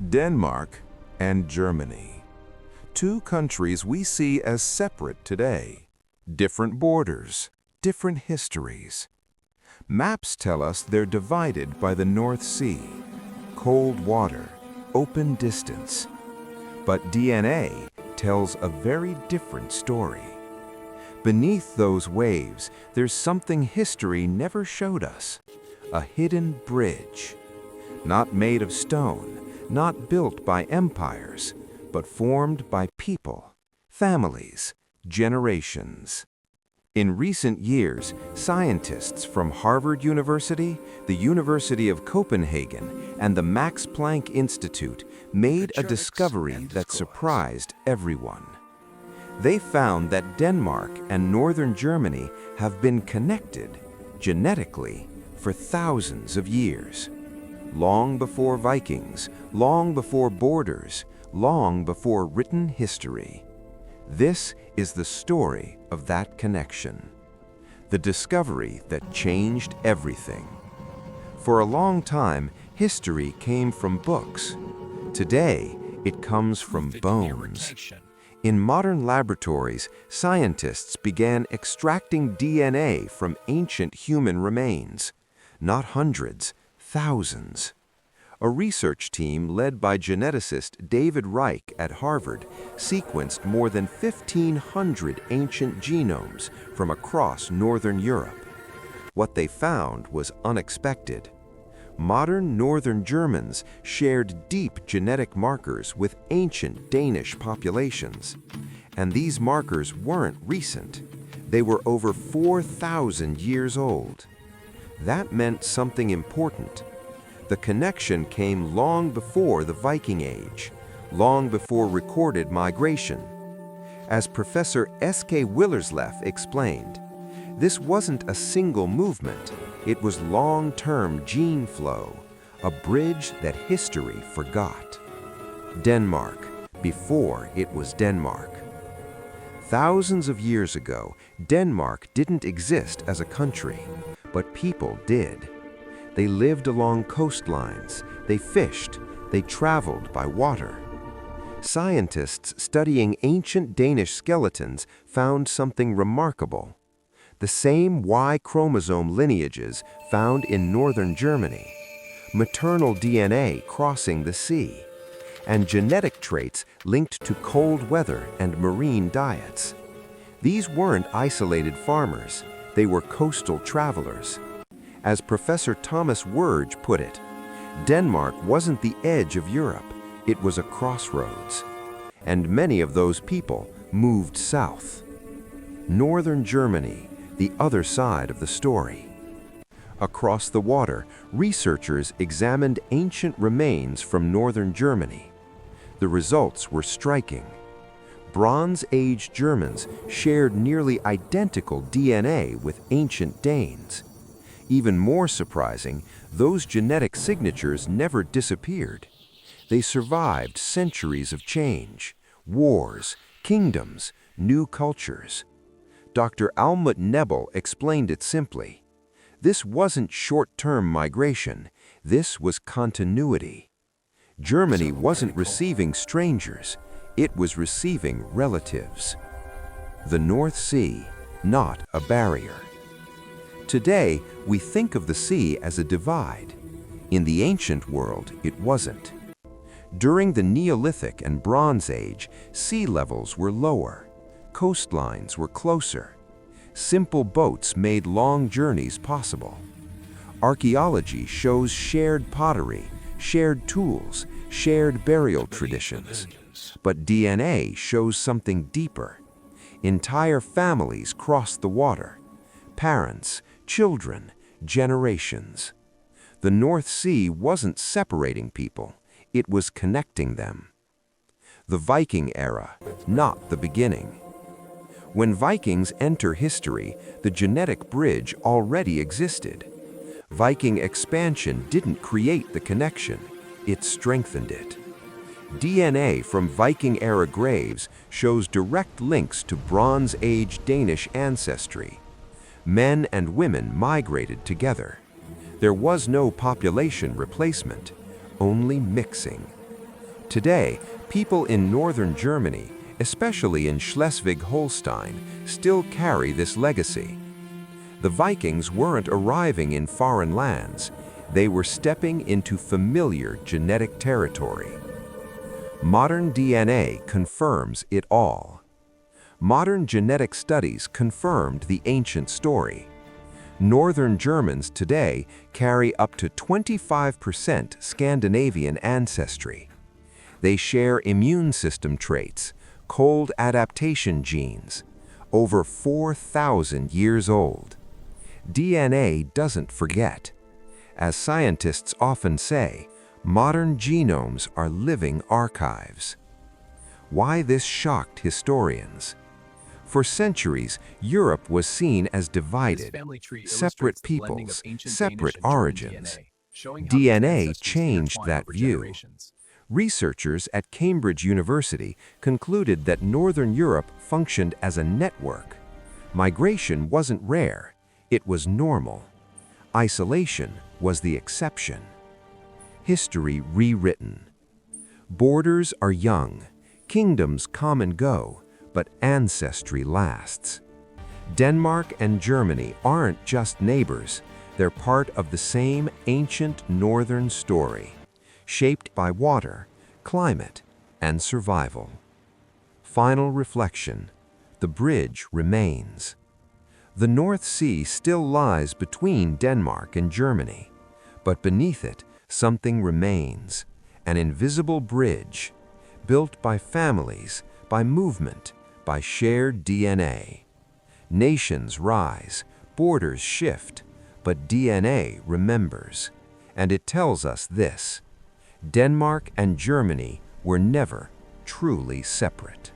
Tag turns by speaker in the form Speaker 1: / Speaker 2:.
Speaker 1: Denmark and Germany. Two countries we see as separate today. Different borders, different histories. Maps tell us they're divided by the North Sea, cold water, open distance. But DNA tells a very different story. Beneath those waves, there's something history never showed us. A hidden bridge. Not made of stone, not built by empires, but formed by people, families, generations. In recent years, scientists from Harvard University, the University of Copenhagen, and the Max Planck Institute made a discovery that surprised everyone. They found that Denmark and northern Germany have been connected, genetically, for thousands of years. Long before Vikings, long before borders, long before written history. This is the story of that connection. The discovery that changed everything. For a long time, history came from books. Today, it comes from bones. In modern laboratories, scientists began extracting DNA from ancient human remains. Not hundreds, thousands. A research team led by geneticist David Reich at Harvard sequenced more than 1,500 ancient genomes from across northern Europe. What they found was unexpected. Modern northern Germans shared deep genetic markers with ancient Danish populations. And these markers weren't recent. They were over 4,000 years old. That meant something important. The connection came long before the Viking Age, long before recorded migration. As Professor S.K. Willerslev explained, this wasn't a single movement, it was long-term gene flow, a bridge that history forgot. Denmark, before it was Denmark. Thousands of years ago, Denmark didn't exist as a country, but people did. They lived along coastlines, they fished, they traveled by water. Scientists studying ancient Danish skeletons found something remarkable. The same Y chromosome lineages found in northern Germany, maternal DNA crossing the sea, and genetic traits linked to cold weather and marine diets. These weren't isolated farmers, they were coastal travelers. As Professor Thomas Werge put it, Denmark wasn't the edge of Europe, it was a crossroads. And many of those people moved south. Northern Germany, the other side of the story. Across the water, researchers examined ancient remains from northern Germany. The results were striking. Bronze Age Germans shared nearly identical DNA with ancient Danes. Even more surprising, those genetic signatures never disappeared. They survived centuries of change, wars, kingdoms, new cultures. Dr. Almut Nebel explained it simply. This wasn't short-term migration, this was continuity. Germany wasn't receiving strangers, it was receiving relatives. The North Sea, not a barrier. Today, we think of the sea as a divide. In the ancient world, it wasn't. During the Neolithic and Bronze Age, sea levels were lower. Coastlines were closer. Simple boats made long journeys possible. Archaeology shows shared pottery, shared tools, shared burial traditions. But DNA shows something deeper. Entire families crossed the water. Parents, children, generations. The North Sea wasn't separating people, it was connecting them. The Viking era, not the beginning. When Vikings enter history, the genetic bridge already existed. Viking expansion didn't create the connection, it strengthened it. DNA from Viking-era graves shows direct links to Bronze Age Danish ancestry. Men and women migrated together. There was no population replacement, only mixing. Today, people in northern Germany, especially in Schleswig-Holstein, still carry this legacy. The Vikings weren't arriving in foreign lands, they were stepping into familiar genetic territory. Modern DNA confirms it all. Modern genetic studies confirmed the ancient story. Northern Germans today carry up to 25% Scandinavian ancestry. They share immune system traits, cold adaptation genes, over 4,000 years old. DNA doesn't forget. As scientists often say, modern genomes are living archives. Why this shocked historians? For centuries, Europe was seen as divided, separate peoples, separate origins. DNA changed that view. Researchers at Cambridge University concluded that Northern Europe functioned as a network. Migration wasn't rare, it was normal. Isolation was the exception. History rewritten. Borders are young, kingdoms come and go, but ancestry lasts. Denmark and Germany aren't just neighbors, they're part of the same ancient northern story, shaped by water, climate, and survival. Final reflection: the bridge remains. The North Sea still lies between Denmark and Germany, but beneath it, something remains, an invisible bridge, built by families, by movement, by shared DNA. Nations rise, borders shift, but DNA remembers, and it tells us this: Denmark and Germany were never truly separate.